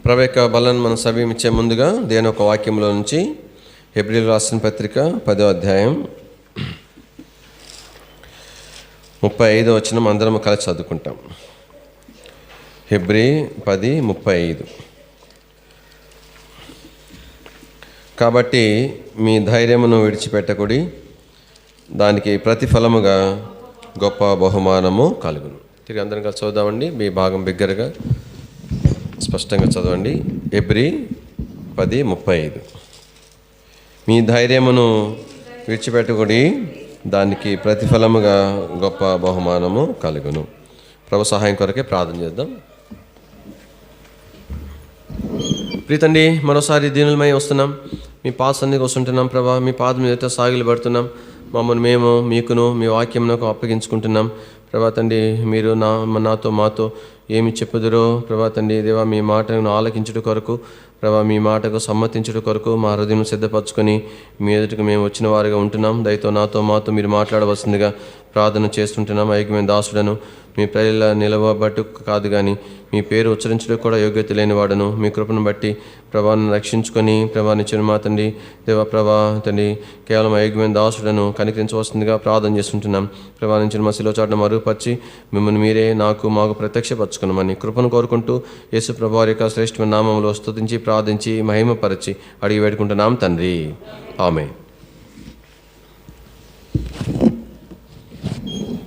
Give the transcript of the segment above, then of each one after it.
ప్రభు యొక్క బలను మనం సమీపించే ముందుగా దేని ఒక వాక్యంలో నుంచి హెబ్రీయులకు రాసిన పత్రిక 10వ అధ్యాయం 35వ వచనం అందరం కలిసి చదువుకుంటాం. హెబ్రీ 10:35. కాబట్టి మీ ధైర్యమును విడిచిపెట్టకుడి, దానికి ప్రతిఫలముగా గొప్ప బహుమానము కలుగును. తిరిగి అందరం కలిసి చదువుదామండి. మీ భాగం బిగ్గరగా స్పష్టంగా చదవండి. హెబ్రీ 10:35. మీ ధైర్యమును విడిచిపెట్టుకుడి, దానికి ప్రతిఫలముగా గొప్ప బహుమానము కలుగును. ప్రభు సహాయం కొరకే ప్రార్థన చేద్దాం. ప్రీతండి, మరోసారి దీనులమై వస్తున్నాం, మీ పాద సన్నిధికి వస్తుంటున్నాం. ప్రభా, మీ పాదం మీద సాగిలు పడుతున్నాం. మమ్మల్ని మేము మీకును మీ వాక్యమునకు అప్పగించుకుంటున్నాం. ప్రభా తండ్రి, మీరు నాతో మాతో ఏమి చెప్పుదురో ప్రభా తండ్రి దేవా, మీ మాటను ఆలకించుట కొరకు ప్రభా, మీ మాటకు సమ్మతించుట కొరకు మా హృదయం సిద్ధపరచుకొని మీ ఎదుటికి మేము వచ్చిన వారిగా ఉంటున్నాం. దయతో నాతో మాతో మీరు మాట్లాడవలసిందిగా ప్రార్థన చేస్తుంటున్నాం. ఐక్యమైన దాసుడను మీ ప్రజల నిలవబట్టు కాదు కానీ మీ పేరు ఉచ్చరించడం కూడా యోగ్యత లేని వాడను. మీ కృపను బట్టి ప్రభాను రక్షించుకొని ప్రభానిచ్చిన మా తండ్రి దేవ ప్రభా తండ్రి కేవలం ఐక్యమైన దాసుడను కనికరించవలసిందిగా ప్రార్థన చేస్తుంటున్నాం. ప్రభానించిన మా శిలో చాటును మరుగుపరిచి మిమ్మల్ని మీరే మాకు ప్రత్యక్షపరచుకున్నామని కృపను కోరుకుంటూ యేసు ప్రభు యొక్క శ్రేష్టమైన నామంలో స్తుతించి ప్రార్థించి మహిమపరిచి అడిగి వేడుకుంటున్నాం తండ్రి, ఆమేన్.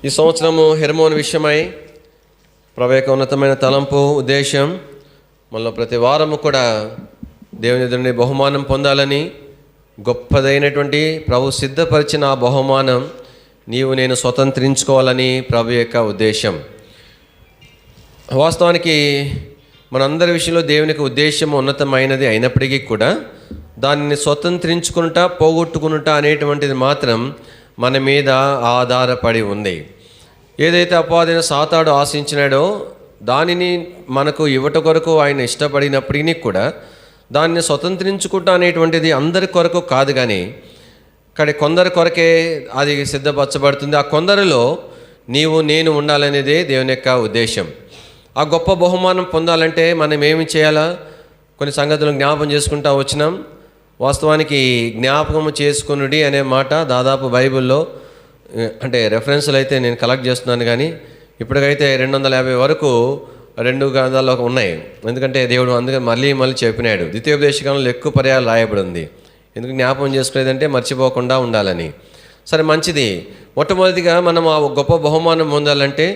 ఈ సంవత్సరము హెర్మోన్ విషయమై ప్రభు యొక్క ఉన్నతమైన తలంపు ఉద్దేశం మనలో ప్రతి వారము కూడా దేవుని ఎదురుని బహుమానం పొందాలని, గొప్పదైనటువంటి ప్రభు సిద్ధపరిచిన ఆ బహుమానం నీవు నేను స్వతంత్రించుకోవాలని ప్రభు యొక్క ఉద్దేశం. వాస్తవానికి మనందరి విషయంలో దేవునికి ఉద్దేశం ఉన్నతమైనది అయినప్పటికీ కూడా దానిని స్వతంత్రించుకుంటా పోగొట్టుకునుట అనేటువంటిది మాత్రం మన మీద ఆధారపడి ఉంది. ఏదైతే అపవాదైన సాతాడు ఆశించినాడో దానిని మనకు ఇవ్వట కొరకు ఆయన ఇష్టపడినప్పటికీ కూడా దాన్ని స్వతంత్రించుకుంటా అనేటువంటిది అందరి కొరకు కాదు, కానీ కానీ కొందరి కొరకే అది సిద్ధపరచబడుతుంది. ఆ కొందరిలో నీవు నేను ఉండాలనేదే దేవుని యొక్క ఉద్దేశం. ఆ గొప్ప బహుమానం పొందాలంటే మనం ఏమి చేయాలా? కొన్ని సంగతులను జ్ఞాపకం చేసుకుంటా వచ్చినాం. వాస్తవానికి జ్ఞాపకం చేసుకునుడి అనే మాట దాదాపు బైబిల్లో అంటే రెఫరెన్స్లు అయితే నేను కలెక్ట్ చేస్తున్నాను, కానీ ఇప్పటికైతే 250 వరకు 2 గ్రంథాల్లో ఉన్నాయి. ఎందుకంటే దేవుడు అందుకని మళ్ళీ చెప్పినాడు. ద్వితీయోపదేశకాలంలో ఎక్కువ పర్యాలు రాయబడి ఉంది. ఎందుకు జ్ఞాపకం చేసుకునేదంటే మర్చిపోకుండా ఉండాలని. సరే, మంచిది. మొట్టమొదటిగా మనం ఆ గొప్ప బహుమానం పొందాలంటే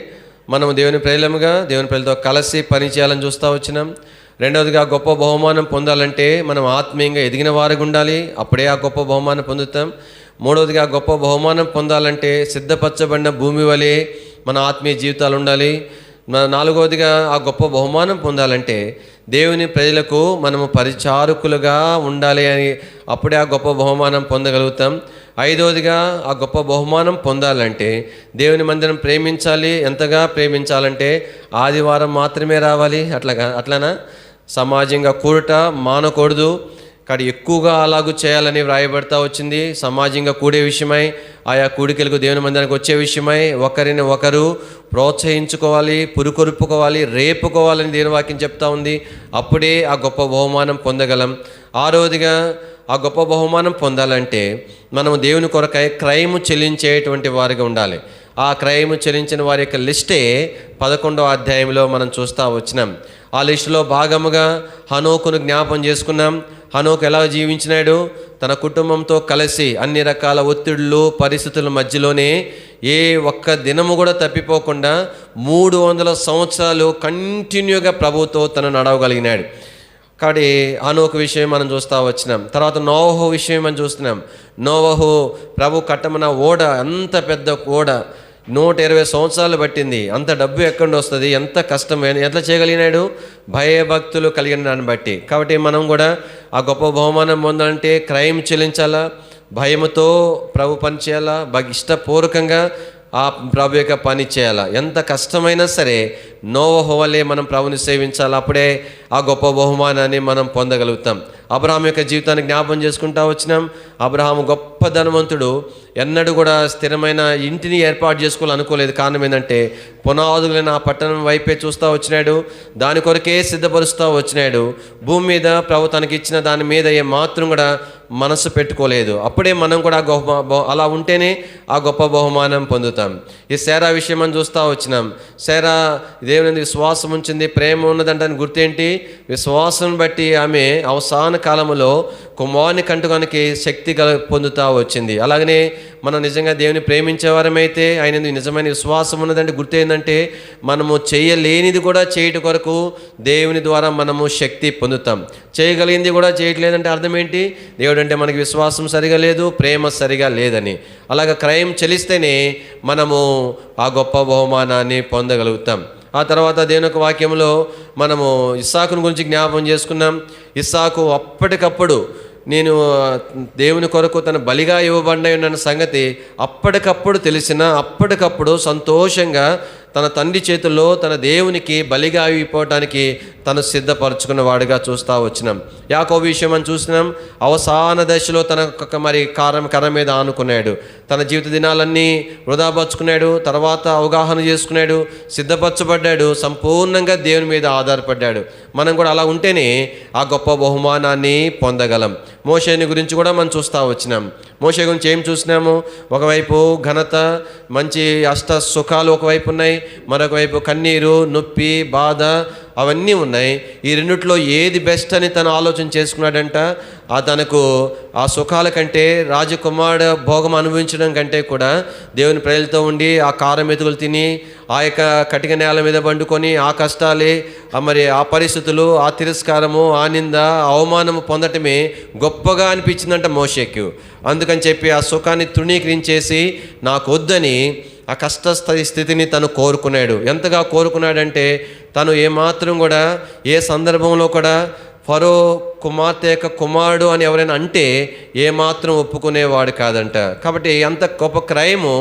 మనం దేవుని ప్రజలముగా దేవుని ప్రజలతో కలిసి పనిచేయాలని చూస్తూ వచ్చినాం. రెండవదిగా గొప్ప బహుమానం పొందాలంటే మనం ఆత్మీయంగా ఎదిగిన వారికి ఉండాలి, అప్పుడే ఆ గొప్ప బహుమానం పొందుతాం. మూడవదిగా గొప్ప బహుమానం పొందాలంటే సిద్ధపరచబడిన భూమి వలె మన ఆత్మీయ జీవితాలు ఉండాలి. నాలుగవదిగా ఆ గొప్ప బహుమానం పొందాలంటే దేవుని ప్రజలకు మనము పరిచారకులుగా ఉండాలి అని, అప్పుడే ఆ గొప్ప బహుమానం పొందగలుగుతాం. ఐదవదిగా ఆ గొప్ప బహుమానం పొందాలంటే దేవుని మందిరం ప్రేమించాలి. ఎంతగా ప్రేమించాలంటే ఆదివారం మాత్రమే రావాలి, అట్లనా సమాజంగా కూడట మానకూడదు. కానీ ఎక్కువగా అలాగూ చేయాలని వ్రాయబడతా వచ్చింది. సమాజంగా కూడే విషయమై, ఆయా కూడికలకు దేవుని మందిరానికి వచ్చే విషయమై ఒకరిని ఒకరు ప్రోత్సహించుకోవాలి, పురుకొరుపుకోవాలి, రేపుకోవాలని దేవుని వాక్యం చెప్తా ఉంది. అప్పుడే ఆ గొప్ప బహుమానం పొందగలం. ఆరోదిగా ఆ గొప్ప బహుమానం పొందాలంటే మనము దేవుని కొరకై క్రయము చెల్లించేటువంటి వారిగా ఉండాలి. ఆ క్రయము చెల్లించిన వారి యొక్క లిస్టే 11వ అధ్యాయంలో మనం చూస్తూ వచ్చినాం. ఆ లిస్టులో భాగముగా హనోకును జ్ఞాపం చేసుకున్నాం. హనోకు ఎలా జీవించినాడు? తన కుటుంబంతో కలిసి అన్ని రకాల ఒత్తిడులు పరిస్థితుల మధ్యలోనే ఏ ఒక్క దినము కూడా తప్పిపోకుండా 300 సంవత్సరాలు కంటిన్యూగా ప్రభువుతో తను నడవగలిగినాడు. కాబట్టి హనోకు విషయం మనం చూస్తూ వచ్చినాం. తర్వాత నోవహు విషయం మనం చూస్తున్నాం. నోవహు ప్రభు కట్టమన్న ఓడ, అంత పెద్ద ఓడ 120 సంవత్సరాలు పట్టింది. అంత డబ్బు ఎక్కడి వస్తుంది? ఎంత కష్టం, ఎట్లా చేయగలిగినాడు? భయభక్తులు కలిగిన దాన్ని బట్టి. కాబట్టి మనం కూడా ఆ గొప్ప బహుమానం పొందాలంటే క్రయం చెల్లించాలా, భయముతో ప్రభు పని చేయాలా, ఇష్టపూర్వకంగా ఆ ప్రభు యొక్క పని చేయాలా. ఎంత కష్టమైనా సరే నోవహు వలె మనం ప్రభుని సేవించాలి. అప్పుడే ఆ గొప్ప బహుమానాన్ని మనం పొందగలుగుతాం. అబ్రహాం యొక్క జీవితాన్ని జ్ఞాపం చేసుకుంటా వచ్చినాం. అబ్రహాము గొప్ప ధనవంతుడు, ఎన్నడూ కూడా స్థిరమైన ఇంటిని ఏర్పాటు చేసుకోవాలనుకోలేదు. కారణం ఏంటంటే పునాదులైన ఆ పట్టణం వైపే చూస్తూ వచ్చినాడు, దాని కొరకే సిద్ధపరుస్తూ వచ్చినాడు. భూమి మీద ప్రభు తనకిచ్చిన దాని మీద ఏ మాత్రం కూడా మనసు పెట్టుకోలేదు. అప్పుడే మనం కూడా అలా ఉంటేనే ఆ గొప్ప బహుమానం పొందుతాం. ఈ శారా విషయం మనం చూస్తూ వచ్చినాం. శారా దేవుని విశ్వాసం ఉంచింది, ప్రేమ ఉన్నదంటే గుర్తేంటి? విశ్వాసం బట్టి ఆమె అవసాన కాలంలో కుమారుని కంటుగానికి శక్తి పొందుతూ వచ్చింది. అలాగనే మనం నిజంగా దేవుని ప్రేమించేవారమైతే ఆయన నిజమైన విశ్వాసం ఉన్నదంటే గుర్తేందంటే మనము చేయలేనిది కూడా చేయట కొరకు దేవుని ద్వారా మనము శక్తి పొందుతాం. చేయగలిగింది కూడా చేయట్లేదంటే అర్థం ఏంటి? దేవుడు అంటే మనకి విశ్వాసం సరిగా లేదు, ప్రేమ సరిగా లేదని. అలాగ క్రయం చెల్లిస్తేనే మనము ఆ గొప్ప బహుమానాన్ని పొందగలుగుతాం. ఆ తర్వాత దేవుని యొక్క వాక్యంలో మనము ఇస్సాకుని గురించి జ్ఞాపకం చేసుకున్నాం. ఇస్సాకు అప్పటికప్పుడు నేను దేవుని కొరకు తన బలిగా ఇవ్వబడిన ఉన్న సంగతి అప్పటికప్పుడు తెలిసిన, అప్పటికప్పుడు సంతోషంగా తన తండ్రి చేతుల్లో తన దేవునికి బలిగా అయిపోవటానికి తను సిద్ధపరచుకున్న వాడిగా చూస్తూ వచ్చినాం. యాకోబు విషయం అని చూసినాం. అవసాన దశలో తన కర్ర మీద ఆనుకున్నాడు. తన జీవిత దినాలన్నీ వృధాపరుచుకున్నాడు. తర్వాత అవగాహన చేసుకున్నాడు, సిద్ధపరచబడ్డాడు, సంపూర్ణంగా దేవుని మీద ఆధారపడ్డాడు. మనం కూడా అలా ఉంటేనే ఆ గొప్ప బహుమానాన్ని పొందగలం. మోషేని గురించి కూడా మనం చూస్తూ వచ్చినాం. మోషే గురించి ఏం చూసినాము? ఒకవైపు ఘనత, మంచి అష్ట సుఖాలు ఒకవైపు ఉన్నాయి, మరొక వైపు కన్నీరు, నొప్పి, బాధ అవన్నీ ఉన్నాయి. ఈ రెండిట్లో ఏది బెస్ట్ అని తను ఆలోచన చేసుకున్నాడంట. తనకు ఆ సుఖాల కంటే రాజకుమారుడు భోగం అనుభవించడం కంటే కూడా దేవుని ప్రజలతో ఉండి ఆ కారం మెతుకులు తిని ఆ యొక్క కటిక నేల మీద పండుకొని ఆ కష్టాలే, మరి ఆ పరిస్థితులు, ఆ తిరస్కారము, ఆ నింద, అవమానము పొందటమే గొప్పగా అనిపించిందంట మోషేకు. అందుకని చెప్పి ఆ సుఖాన్ని తృణీకరించేసి నాకు వద్దని ఆ కష్ట స్థితిని తను కోరుకున్నాడు. ఎంతగా కోరుకున్నాడంటే తను ఏమాత్రం కూడా ఏ సందర్భంలో కూడా ఫరో కుమార్తె యొక్క కుమారుడు అని ఎవరైనా అంటే ఏమాత్రం ఒప్పుకునేవాడు కాదంట. కాబట్టి అంత గొప్ప క్రయము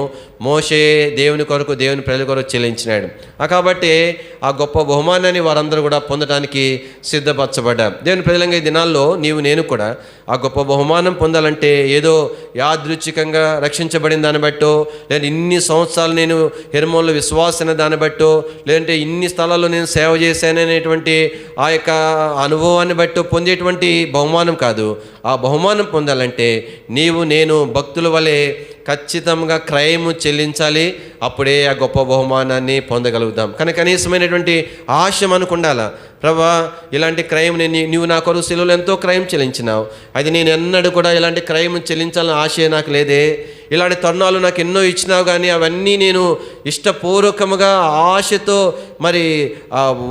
మోషే దేవుని కొరకు, దేవుని ప్రజల కొరకు చెల్లించినాడు. కాబట్టి ఆ గొప్ప బహుమానాన్ని వారందరూ కూడా పొందడానికి సిద్ధపరచబడ్డారు. దేవుని ప్రజలంగా ఈ దినాల్లో నీవు నేను కూడా ఆ గొప్ప బహుమానం పొందాలంటే ఏదో యాదృచ్ఛికంగా రక్షించబడిన దాన్ని బట్టో, లేదంటే ఇన్ని సంవత్సరాలు నేను హెర్మోన్లో విశ్వాసన దాన్ని బట్టో, లేదంటే ఇన్ని స్థలాల్లో నేను సేవ చేశాననేటువంటి ఆ యొక్క అనుభవాన్ని బట్టి పొందేటువంటి బహుమానం కాదు. ఆ బహుమానం పొందాలంటే నీవు నేను భక్తుల వలె ఖచ్చితంగా క్రయము చెల్లించాలి. అప్పుడే ఆ గొప్ప బహుమానాన్ని పొందగలుగుతాం. కానీ కనీసమైనటువంటి ఆశ మనకు ఉండాలా. ప్రభా, ఇలాంటి క్రయం నీవు నా కొరకు శిలువలో ఎంతో క్రయం చెల్లించినావు, అది నేను ఎన్నడూ కూడా ఇలాంటి క్రయం చెల్లించాలని ఆశ నాకు లేదే. ఇలాంటి తరుణాలు నాకు ఎన్నో ఇచ్చినావు, కానీ అవన్నీ నేను ఇష్టపూర్వకముగా ఆశతో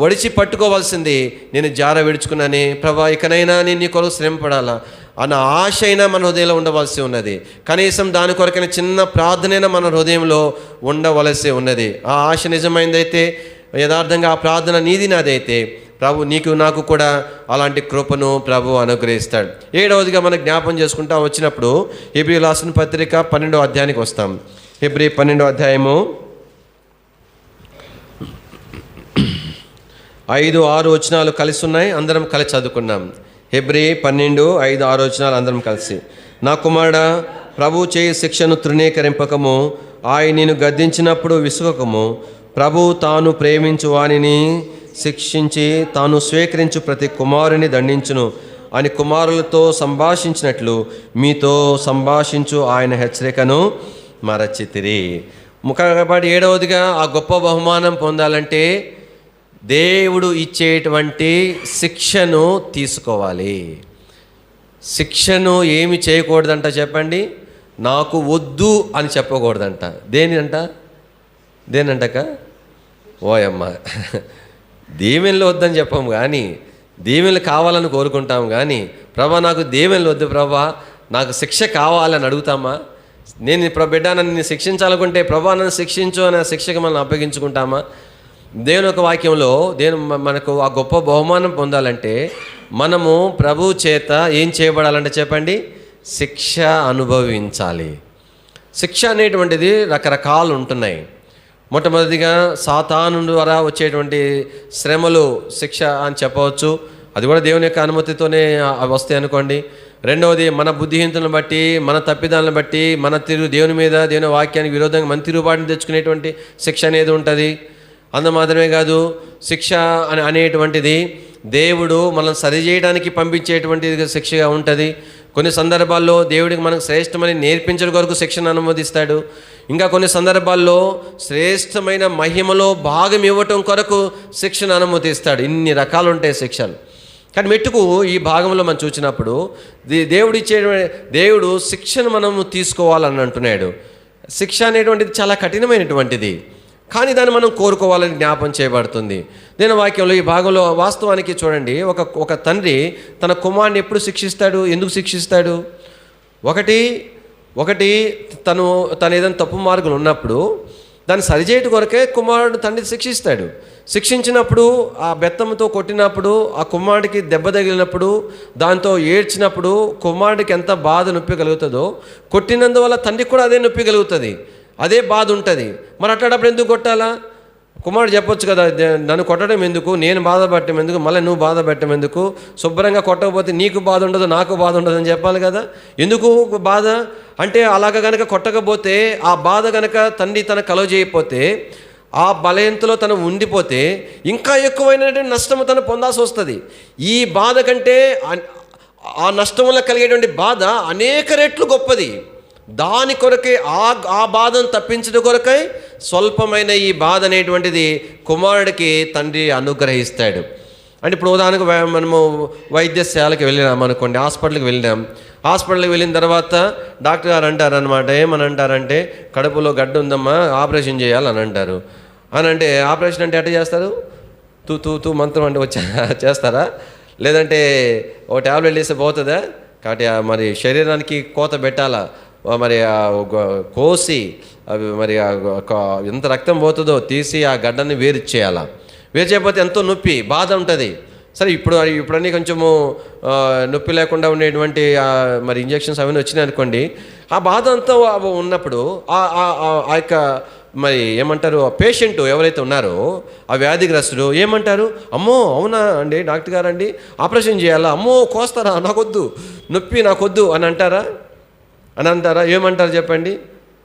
ఒడిచి పట్టుకోవాల్సింది నేను జార విడుచుకున్నానే. ప్రభా, ఇకనైనా నేను నీ కొరకు శ్రమ పడాలా అన్న ఆశ అయినా మన హృదయంలో ఉండవలసి ఉన్నది. కనీసం దాని కొరకైనా చిన్న ప్రార్థనైనా మన హృదయంలో ఉండవలసి ఉన్నది. ఆ ఆశ నిజమైందైతే, యథార్థంగా ఆ ప్రార్థన నీది నాదైతే ప్రభు నీకు నాకు కూడా అలాంటి కృపను ప్రభు అనుగ్రహిస్తాడు. 7వదిగా మనం జ్ఞాపం చేసుకుంటా వచ్చినప్పుడు హెబ్రీ రాసిన పత్రిక 12వ అధ్యాయానికి వస్తాం. హెబ్రీ 12వ అధ్యాయము 5-6 వచనాలు కలిసి ఉన్నాయి. అందరం కలిసి చదువుకున్నాం. హెబ్రీ 12:5-6 వచనాలు అందరం కలిసి. నా కుమారుడా, ప్రభు చేయి శిక్షను తృణీకరింపకము, ఆయన నిన్ను గద్దించినప్పుడు విసుగకము. ప్రభు తాను ప్రేమించు వానిని శిక్షించి తాను స్వీకరించు ప్రతి కుమారుని దండించును అని కుమారులతో సంభాషించినట్లు మీతో సంభాషించు ఆయన హెచ్చరికను మరచితిరి. కాబట్టి 7వదిగా ఆ గొప్ప బహుమానం పొందాలంటే దేవుడు ఇచ్చేటువంటి శిక్షను తీసుకోవాలి. శిక్షను ఏమి చేయకూడదంట చెప్పండి? నాకు వద్దు అని చెప్పకూడదంట. దేనంటక ఓయమ్మ, దీవెనలు వద్దని చెప్పాము కానీ దీవెనలు కావాలని కోరుకుంటాము. కానీ ప్రభా నాకు దీవెనలు వద్దు ప్రభా, నాకు శిక్ష కావాలని అడుగుతామా? నేను బిడ్డ నన్ను శిక్షించాలనుకుంటే ప్రభా నన్ను శిక్షించు అనే శిక్షకు మనం అప్పగించుకుంటామా? దేవుని యొక్క వాక్యంలో మనకు ఆ గొప్ప బహుమానం పొందాలంటే మనము ప్రభు చేత ఏం చేయబడాలంటే చెప్పండి? శిక్ష అనుభవించాలి. శిక్ష అనేటువంటిది రకరకాలు ఉంటున్నాయి. మొట్టమొదటిగా సాతాను ద్వారా వచ్చేటువంటి శ్రమలు శిక్ష అని చెప్పవచ్చు. అది కూడా దేవుని యొక్క అనుమతితోనే వస్తాయి అనుకోండి. రెండవది మన బుద్ధిహీనతలను బట్టి, మన తప్పిదాలను బట్టి, మన దేవుని మీద, దేవుని వాక్యానికి విరోధంగా మన తిరుగుబాటుని తెచ్చుకునేటువంటి శిక్ష అనేది ఉంటుంది. అందు మాత్రమే కాదు, శిక్ష అనేటువంటిది దేవుడు మనల్ని సరిచేయడానికి పంపించేటువంటి శిక్షగా ఉంటుంది. కొన్ని సందర్భాల్లో దేవుడికి మనకు శ్రేష్టమని నేర్పించడం కొరకు శిక్షను అనుమతిస్తాడు. ఇంకా కొన్ని సందర్భాల్లో శ్రేష్టమైన మహిమలో భాగం ఇవ్వటం కొరకు శిక్షను అనుమతిస్తాడు. ఇన్ని రకాలు ఉంటాయి శిక్షలు. కానీ మెట్టుకు ఈ భాగంలో మనం చూసినప్పుడు దేవుడు శిక్షను మనము తీసుకోవాలని అంటున్నాడు. శిక్ష అనేటువంటిది చాలా కఠినమైనటువంటిది, కానీ దాన్ని మనం కోరుకోవాలని జ్ఞాపం చేయబడుతుంది. నేను వాక్యంలో ఈ భాగంలో వాస్తవానికి చూడండి, ఒక తండ్రి తన కుమారుని ఎప్పుడు శిక్షిస్తాడు, ఎందుకు శిక్షిస్తాడు? ఒకటి తను ఏదైనా తప్పు మార్గంలో ఉన్నప్పుడు దాన్ని సరిచేయట కొరకే కుమారుడు తండ్రి శిక్షిస్తాడు. శిక్షించినప్పుడు, ఆ బెత్తంతో కొట్టినప్పుడు, ఆ కుమారుడికి దెబ్బ తగిలినప్పుడు, దాంతో ఏడ్చినప్పుడు కుమారుడికి ఎంత బాధ నొప్పి కలుగుతుందో, కొట్టినందువల్ల తండ్రికి కూడా అదే నొప్పి కలుగుతుంది, అదే బాధ ఉంటుంది. మరి అట్లాడప్పుడు ఎందుకు కొట్టాలా? కుమారుడు చెప్పొచ్చు కదా, నన్ను కొట్టడం ఎందుకు, నేను బాధపడటం ఎందుకు, మళ్ళీ నువ్వు బాధపెట్టడం ఎందుకు, శుభ్రంగా కొట్టకపోతే నీకు బాధ ఉండదు, నాకు బాధ ఉండదు అని చెప్పాలి కదా. ఎందుకు బాధ అంటే, అలాగ కనుక కొట్టకపోతే, ఆ బాధ కనుక తండ్రి తన కలుగజేయకపోతే, ఆ బలయంతలో తను ఉండిపోతే ఇంకా ఎక్కువైనటువంటి నష్టము తను పొందాల్సి వస్తుంది. ఈ బాధ కంటే ఆ నష్టం వల్ల కలిగేటువంటి బాధ అనేక రెట్లు గొప్పది. దాని కొరకే ఆ బాధను తప్పించడం కొరకై స్వల్పమైన ఈ బాధ అనేటువంటిది కుమారుడికి తండ్రి అనుగ్రహిస్తాడు. అంటే ఇప్పుడు ఉదాహరణకు మనము వైద్యశాలకు వెళ్ళినాం అనుకోండి, హాస్పిటల్కి వెళ్ళిన తర్వాత డాక్టర్ గారు అంటారు అనమాట, ఏమని అంటారంటే, కడుపులో గడ్డ ఉందమ్మా, ఆపరేషన్ చేయాలని అంటారు. అని అంటే ఆపరేషన్ అంటే ఎట్లా చేస్తారు? తూ మంత్రం అంటే చేస్తారా? లేదంటే ఒక ట్యాబ్లెట్ వేస్తే పోతుందా? కాబట్టి మరి శరీరానికి కోత పెట్టాలా, మరి కోసి అవి మరి ఎంత రక్తం పోతుందో తీసి ఆ గడ్డని వేరు చేయాలా. వేరు చేయకపోతే ఎంతో నొప్పి బాధ ఉంటుంది. సరే, ఇప్పుడన్నీ కొంచెము నొప్పి లేకుండా ఉండేటువంటి మరి ఇంజెక్షన్స్ అవన్నీ వచ్చినాయి అనుకోండి, ఆ బాధ అంతా ఉన్నప్పుడు ఆ యొక్క మరి ఏమంటారు, పేషెంట్ ఎవరైతే ఉన్నారో ఆ వ్యాధిగ్రస్తుడు ఏమంటారు, అమ్మో అవునా అండి డాక్టర్ గారు అండి ఆపరేషన్ చేయాలా, అమ్మో కోస్తారా, నాకొద్దు, నొప్పి నాకొద్దు అని అంటారా? ఏమంటారు చెప్పండి?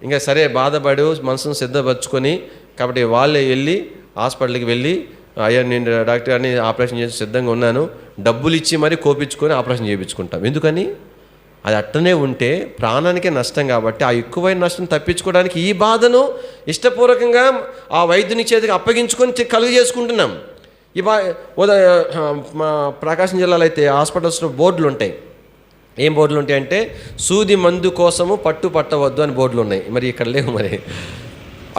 ఇంకా సరే బాధపడు మనసును సిద్ధపరచుకొని, కాబట్టి వాళ్ళే వెళ్ళి హాస్పిటల్కి వెళ్ళి, అయ్యా నేను డాక్టర్ గారిని ఆపరేషన్ చేసి సిద్ధంగా ఉన్నాను, డబ్బులు ఇచ్చి మరీ కోపించుకొని ఆపరేషన్ చేయించుకుంటాం. ఎందుకని? అది అట్టనే ఉంటే ప్రాణానికే నష్టం. కాబట్టి ఆ ఎక్కువైన నష్టం తప్పించుకోవడానికి ఈ బాధను ఇష్టపూర్వకంగా ఆ వైద్యుని చేతికి అప్పగించుకొని కలుగు చేసుకుంటున్నాం. మా ప్రకాశం జిల్లాలో అయితే హాస్పిటల్స్లో బోర్డులు ఉంటాయి. ఏం బోర్డులు ఉంటాయంటే, సూది మందు కోసము పట్టవద్దు అని బోర్డులు ఉన్నాయి. మరి ఇక్కడ లేవు. మరి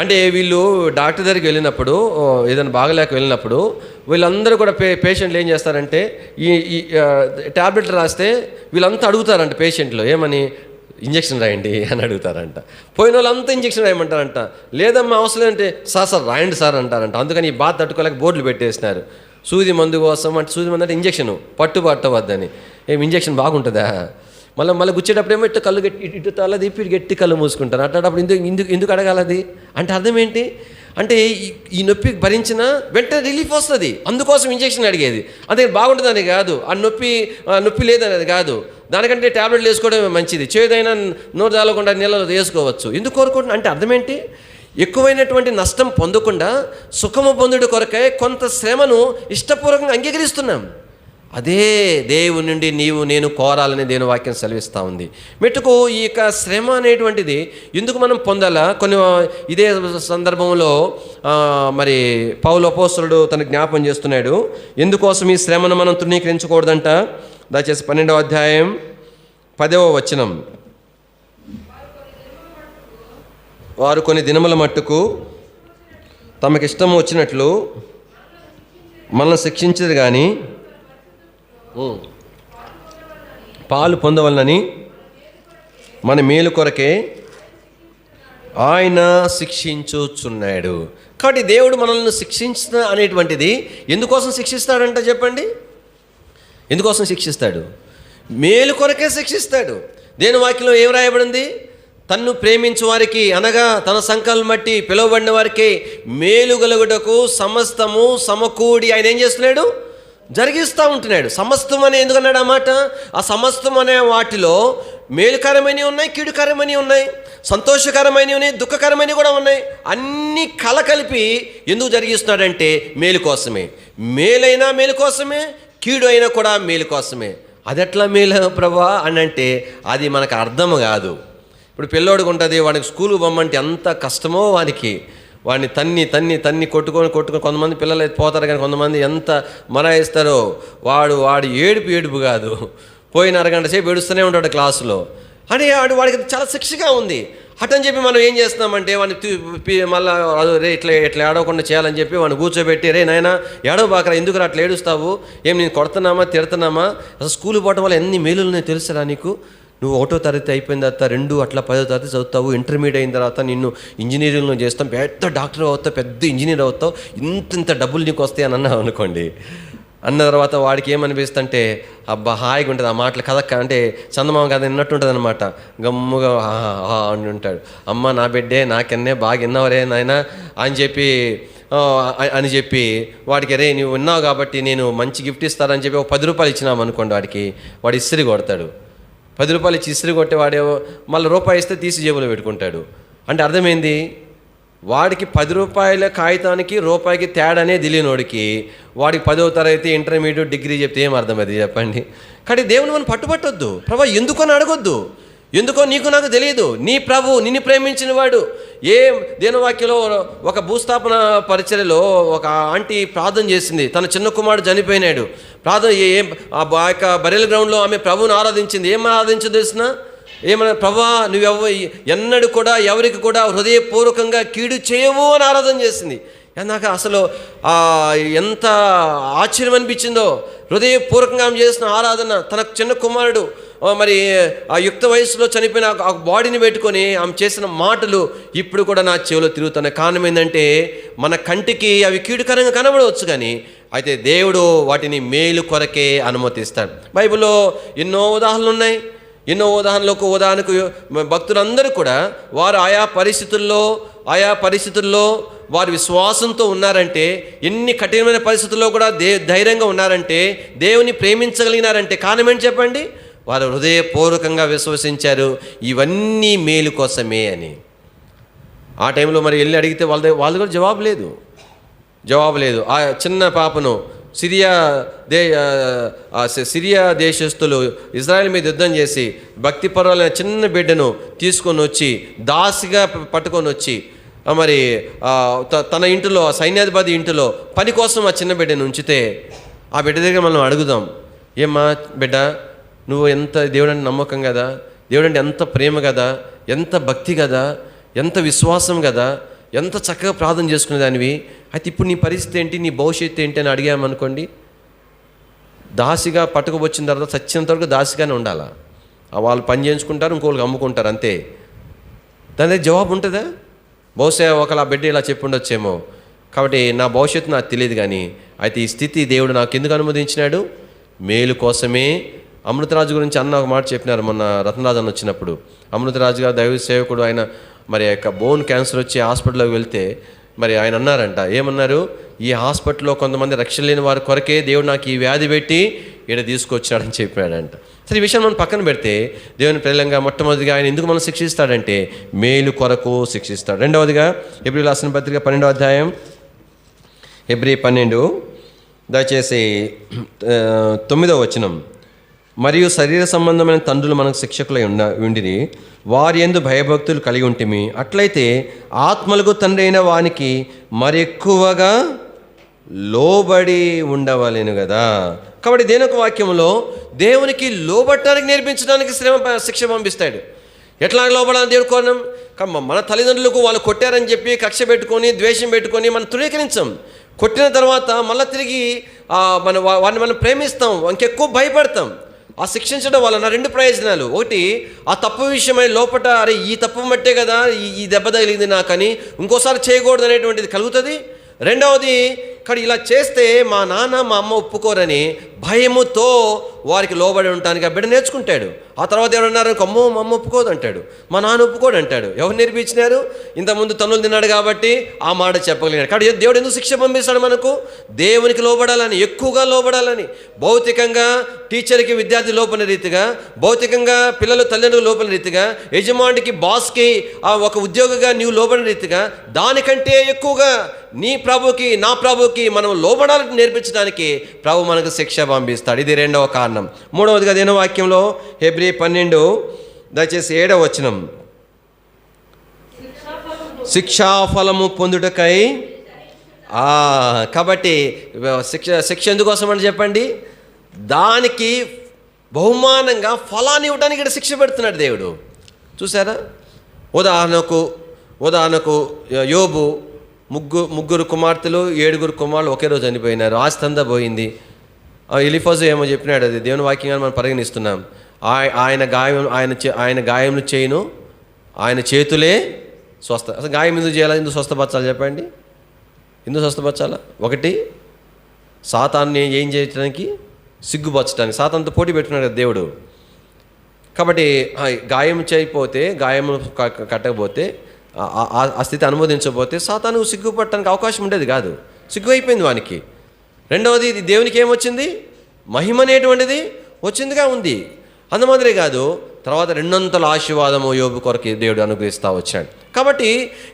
అంటే వీళ్ళు డాక్టర్ దగ్గరికి వెళ్ళినప్పుడు, ఏదైనా బాగలేక వెళ్ళినప్పుడు, వీళ్ళందరూ కూడా పేషెంట్లు ఏం చేస్తారంటే, ఈ ట్యాబ్లెట్ రాస్తే వీళ్ళంతా అడుగుతారంట పేషెంట్లు, ఏమని, ఇంజక్షన్ రాయండి అని అడుగుతారంట. పోయిన వాళ్ళంతా ఇంజక్షన్ రాయమంటారంట. లేదమ్మా అవసరం అంటే, సార్ రాయండి సార్ అంటారంట. అందుకని ఈ బాధ తట్టుకోలేక బోర్డులు పెట్టేసినారు. సూది మందు కోసం అంటే, సూది మందు అంటే ఇంజక్షను, పట్టవద్దని. ఏం ఇంజక్షన్ బాగుంటుందా? మళ్ళీ గుచ్చేటప్పుడు ఇట్టు కళ్ళు ఇటు తల తిప్పి గట్టి కళ్ళు మూసుకుంటారు. అట్లాంటప్పుడు ఎందుకు అడగాలది అంటే అర్థం ఏంటి అంటే, ఈ నొప్పి భరించిన వెంటనే రిలీఫ్ వస్తుంది, అందుకోసం ఇంజక్షన్ అడిగేది. అదే బాగుంటుందని కాదు, ఆ నొప్పి లేదనేది కాదు. దానికంటే ట్యాబ్లెట్లు వేసుకోవడమే మంచిది, చేదైనా నోరు జాలకుండా నీళ్ళలో వేసుకోవచ్చు. ఎందుకు కోరుకుంటున్నా అంటే అర్థం ఏంటి? ఎక్కువైనటువంటి నష్టం పొందకుండా సుఖము పొందుడు కొరకై కొంత శ్రమను ఇష్టపూర్వకంగా అంగీకరిస్తున్నాం. అదే దేవుని నుండి నేను కోరాలని దేవుని వాక్యం సెలవిస్తూ ఉంది. మెట్టుకు ఈ యొక్క శ్రమ అనేటువంటిది ఎందుకు మనం పొందాలా? ఇదే సందర్భంలో మరి పౌలు అపోస్తలుడు తన జ్ఞాపం చేస్తున్నాడు, ఎందుకోసం ఈ శ్రమను మనం తృణీకరించకూడదంట. దయచేసి 12వ అధ్యాయం 10వ వచనం. వారు కొన్ని దినముల మట్టుకు తమకిష్టం వచ్చినట్లు మనల్ని శిక్షించదు, కానీ పాలు పొందవలనని మన మేలు కొరకే ఆయన శిక్షించుచున్నాడు. కాబట్టి దేవుడు మనల్ని శిక్షించడం అనేటువంటిది ఎందుకోసం శిక్షిస్తాడంట చెప్పండి? ఎందుకోసం శిక్షిస్తాడు? మేలు కొరకే శిక్షిస్తాడు. దేని వాక్యంలో ఏం రాయబడింది? తన్ను ప్రేమించు వారికి అనగా తన సంకల్పం బట్టి పిలువబడిన వారికి మేలు కలుగుటకు సమస్తము సమకూడి ఆయన ఏం చేస్తున్నాడు, జరిగిస్తూ ఉంటున్నాడు. సమస్తం అనే ఎందుకన్నాడు ఆ మాట? ఆ సమస్తం అనే వాటిలో మేలుకరమైనవి ఉన్నాయి, కీడుకరమైనవి ఉన్నాయి, సంతోషకరమైనవి ఉన్నాయి, దుఃఖకరమైనవి కూడా ఉన్నాయి. అన్నీ కలకలిపి ఎందుకు జరిగిస్తున్నాడంటే మేలు కోసమే. మేలైనా మేలు కోసమే, కీడు అయినా కూడా మేలు కోసమే. అది ఎట్లా మేలు ప్రభా అని అంటే అది మనకు అర్థం కాదు. ఇప్పుడు పిల్లోడికి ఉంటుంది, వాడికి స్కూల్కి పొమ్మంటే ఎంత కష్టమో వాడిని తన్ని కొట్టుకొని కొంతమంది పిల్లలు అయితే పోతారు, కానీ కొంతమంది ఎంత మరాయిస్తారో వాడు ఏడుపు కాదు, పోయిన అరగంట సేపు ఏడుస్తూనే ఉంటాడు క్లాసులో. అని వాడికి చాలా శిక్షగా ఉంది. అటని చెప్పి మనం ఏం చేస్తున్నామంటే వాడిని మళ్ళీ రే ఇట్లా ఏడవకుండా చేయాలని చెప్పి వాడిని కూర్చోబెట్టి, రే నాయనా ఏడవబాకరా, ఎందుకు అట్లా ఏడుస్తావు, ఏం నేను కొడుతున్నామా తిడుతున్నామా, అసలు స్కూల్కి పోవటం వల్ల ఎన్ని మేలున్నాయో తెలుసురా నీకు, నువ్వు 1వ తరగతి అయిపోయిన తర్వాత 2 అట్లా 10వ తరగతి చదువుతావు, ఇంటర్మీడియట్ అయిన తర్వాత నిన్ను ఇంజనీరింగ్లో చేస్తాం, పెద్ద డాక్టర్ అవుతావు, పెద్ద ఇంజనీర్ అవుతావు, ఇంత డబ్బులు నీకు వస్తాయి అని అన్నావు అనుకోండి. అన్న తర్వాత వాడికి ఏమనిపిస్తుంటే అబ్బా హాయిగా ఉంటుంది. ఆ మాటలు కథ అంటే చందమామ కథ విన్నట్టు ఉంటుంది అనమాట. గమ్ముగా అని ఉంటాడు. అమ్మ నా బిడ్డే నాకెన్నే బాగా విన్నావరే నాయన అని చెప్పి వాడికి రే నువ్వు విన్నావు కాబట్టి నేను మంచి గిఫ్ట్ ఇస్తానని చెప్పి ఒక 10 రూపాయలు ఇచ్చినాం అనుకోండి, వాడు ఇస్త్రీ కొడతాడు. 10 రూపాయలు ఇచ్చి ఇస్త్రీ కొట్టేవాడేవో మళ్ళీ రూపాయి ఇస్తే తీసి జేబులో పెట్టుకుంటాడు. అంటే అర్థమైంది, వాడికి 10 రూపాయల కాగితానికి రూపాయికి తేడానే తెలియనోడికి వాడికి 10వ తరగతి ఇంటర్మీడియట్ డిగ్రీ చెప్తే ఏం అర్థం అది చెప్పండి. కానీ దేవుని మనం పట్టుబట్టొద్దు. ప్రభా ఎందుకని అడగొద్దు, ఎందుకో నీకు నాకు తెలియదు. నీ ప్రభు నిన్ను ప్రేమించిన వాడు. దేవుని వాక్యంలో ఒక భూస్థాపన పరిచర్యలో ఒక ఆంటీ ప్రార్థన చేసింది. తన చిన్న కుమారుడు చనిపోయినాడు. ప్రార్థన ఆ యొక్క బరియల్ గ్రౌండ్లో ఆమె ప్రభువుని ఆరాధించింది. ఏం ఆరాధించదు తెలిసిన, ఏమన్నా ప్రభా నువ్వు ఎన్నడూ కూడా ఎవరికి కూడా హృదయపూర్వకంగా కీడు చేయవు అని ఆరాధన చేసింది. నాకు అసలు ఎంత ఆశ్చర్యం అనిపించిందో. హృదయపూర్వకంగా ఆమె చేసిన ఆరాధన, తన చిన్న కుమారుడు మరి ఆ యుక్త వయసులో చనిపోయిన ఆ బాడీని పెట్టుకొని ఆమె చేసిన మాటలు ఇప్పుడు కూడా నా చెవిలో తిరుగుతున్నాయి. కారణం ఏంటంటే మన కంటికి అవి కీడుకరంగా కనబడవచ్చు, కానీ అయితే దేవుడు వాటిని మేలు కొరకే అనుమతిస్తాడు. బైబిల్లో ఎన్నో ఉదాహరణలు ఉన్నాయి. ఎన్నో ఉదాహరణకు భక్తులందరూ కూడా వారు ఆయా పరిస్థితుల్లో వారు విశ్వాసంతో ఉన్నారంటే, ఎన్ని కఠినమైన పరిస్థితుల్లో కూడా ధైర్యంగా ఉన్నారంటే, దేవుని ప్రేమించగలిగినారంటే కారణం ఏంటి చెప్పండి? వారు హృదయపూర్వకంగా విశ్వసించారు ఇవన్నీ మేలు కోసమే అని. ఆ టైంలో మరి వెళ్ళి అడిగితే వాళ్ళు కూడా జవాబు లేదు. ఆ చిన్న పాపను సిరియా దేశస్తులు ఇజ్రాయెల్ మీద యుద్ధం చేసి భక్తిపరులైన చిన్న బిడ్డను తీసుకొని వచ్చి దాసిగా పట్టుకొని వచ్చి మరి తన ఇంటిలో సైన్యాధిపతి ఇంటిలో పని కోసం ఆ చిన్న బిడ్డను ఉంచితే ఆ బిడ్డ దగ్గర మనం అడుగుదాం, ఏమ్మా బిడ్డ నువ్వు ఎంత దేవుడు అంటే నమ్మకం కదా, దేవుడు అంటే ఎంత ప్రేమ కదా, ఎంత భక్తి కదా, ఎంత విశ్వాసం కదా, ఎంత చక్కగా ప్రార్థన చేసుకునేదానివి, అయితే ఇప్పుడు నీ పరిస్థితి ఏంటి, నీ భవిష్యత్తు ఏంటి అని అడిగామనుకోండి, దాసిగా పట్టుకువచ్చిన తర్వాత చచ్చినంత వరకు దాసిగానే ఉండాలా. వాళ్ళు పని చేయించుకుంటారు, ఇంకోళ్ళకి అమ్ముకుంటారు, అంతే. దాని దగ్గర జవాబు ఉంటుందా? బహుశా ఒకలా బిడ్డ ఇలా చెప్పి ఉండొచ్చేమో. కాబట్టి నా భవిష్యత్తు నాకు తెలియదు, కానీ అయితే ఈ స్థితి దేవుడు నాకు ఎందుకు అనుమతించినాడు? మేలు కోసమే. అమృతరాజు గురించి అన్న ఒక మాట చెప్పినారు మొన్న రత్నరాజు అన్న వచ్చినప్పుడు. అమృతరాజు గారు దైవ సేవకుడు, ఆయన మరి యొక్క బోన్ క్యాన్సర్ వచ్చి హాస్పిటల్లోకి వెళ్తే మరి ఆయన అన్నారంట, ఏమన్నారు, ఈ హాస్పిటల్లో కొంతమంది రక్షణ లేని వారి కొరకే దేవుడు నాకు ఈ వ్యాధి పెట్టి ఈడ తీసుకొచ్చాడని చెప్పాడంట. సరే ఈ విషయం మనం పక్కన పెడితే, దేవుని ప్రేలంగా మొట్టమొదటిగా ఆయన ఎందుకు మనం శిక్షిస్తాడంటే మేలు కొరకు శిక్షిస్తాడు. రెండవదిగా హెబ్రీ రాసిన పత్రిక 12వ అధ్యాయం, హెబ్రీ 12 దయచేసి 9వ వచనం. మరియు శరీర సంబంధమైన తండ్రులు మనకు శిక్షకులై ఉండిరి, వారి యందు భయభక్తులు కలిగి ఉంటిమి, అట్లయితే ఆత్మలకు తండ్రి అయిన వానికి మరెక్కువగా లోబడి ఉండవలెను కదా. కాబట్టి దేవుని వాక్యంలో దేవునికి లోబడటానికి నేర్పించడానికి శిక్ష పంపిస్తాడు. ఎట్లా లోబడాలని దేవుడు కోరం. మన తల్లిదండ్రులకు వాళ్ళు కొట్టారని చెప్పి కక్ష పెట్టుకొని ద్వేషం పెట్టుకొని మనం తృణీకరించాం. కొట్టిన తర్వాత మళ్ళీ తిరిగి వారిని మనం ప్రేమిస్తాం, ఇంకెక్కువ భయపడతాం. ఆ శిక్షించడం వలన 2 ప్రయోజనాలు. ఒకటి, ఆ తప్పు విషయమై లోపట అరే ఈ తప్పు మట్టే కదా ఈ దెబ్బ తగిలింది నాకని ఇంకోసారి చేయకూడదు అనేటువంటిది కలుగుతుంది. రెండవది, కానీ ఇలా చేస్తే మా నాన్న మా అమ్మ ఒప్పుకోరని భయముతో వారికి లోబడి ఉండటానికి ఆ బిడ్డ నేర్చుకుంటాడు. ఆ తర్వాత ఎవరన్నారు, అమ్మో మా అమ్మ ఒప్పుకోదు అంటాడు, మా నాన్న ఒప్పుకోడు అంటాడు. ఎవరు నేర్పించినారు? ఇంతకుముందు తన్నులు తిన్నాడు కాబట్టి ఆ మాట చెప్పగలిగాడు. కాబట్టి దేవుడు ఎందుకు శిక్ష పంపిస్తాడు మనకు? దేవునికి లోబడాలని, ఎక్కువగా లోబడాలని. భౌతికంగా టీచర్కి విద్యార్థి లోపల రీతిగా, భౌతికంగా పిల్లలు తల్లిదండ్రులు లోపల రీతిగా, యజమానికి బాస్కి ఒక ఉద్యోగిగా నీవు లోబడిన రీతిగా, దానికంటే ఎక్కువగా నీ ప్రభుకి నా ప్రభుకి మనం లోబడాలని నేర్పించడానికి ప్రభు మనకు శిక్ష పంపిస్తాడు. ఇది రెండవ కారణం. మూడవదిగా అదేనో వాక్యంలో హెబ్రీ 12 దయచేసి 7వ వచనం, శిక్షాఫలము పొందుటకై. కాబట్టి శిక్ష ఎందుకోసం అని చెప్పండి? దానికి బహుమానంగా ఫలాన్ని ఇవ్వడానికి ఇక్కడ శిక్ష పెడుతున్నాడు దేవుడు. చూసారా? ఉదాహరణకు యోబు ముగ్గురు కుమార్తెలు 7 కుమారులు ఒకే రోజు చనిపోయినారు. ఆస్తి అంతా పోయింది. ఎలిఫజు ఏమో చెప్పినాడు, అది దేవుని వాక్యంగా మనం పరిగణిస్తున్నాం. ఆయన గాయములు చేయను, ఆయన చేతులే స్వస్థ. అసలు గాయం ఎందుకు చేయాలి? ఎందుకు స్వస్థపరచాలి చెప్పండి? ఎందుకు స్వస్థపరచాలా? ఒకటి, సాతాన్ని ఏం చేయడానికి? సిగ్గుపరచడానికి. సాతానుతో పోటీ పెట్టుకున్నాడు కదా దేవుడు. కాబట్టి గాయం చేయకపోతే, గాయము కట్టకపోతే, ఆ స్థితి అనుమోదించకపోతే సాతాను సిగ్గుపడటానికి అవకాశం ఉండేది కాదు. సిగ్గు అయిపోయింది వానికి. రెండవది, ఇది దేవునికి ఏమొచ్చింది? మహిమ అనేటువంటిది వచ్చిందిగా ఉంది. అందుమాదిరే కాదు, తర్వాత 200 ఆశీర్వాదము యోబు కొరకు దేవుడు అనుగ్రహిస్తూ వచ్చాడు. కాబట్టి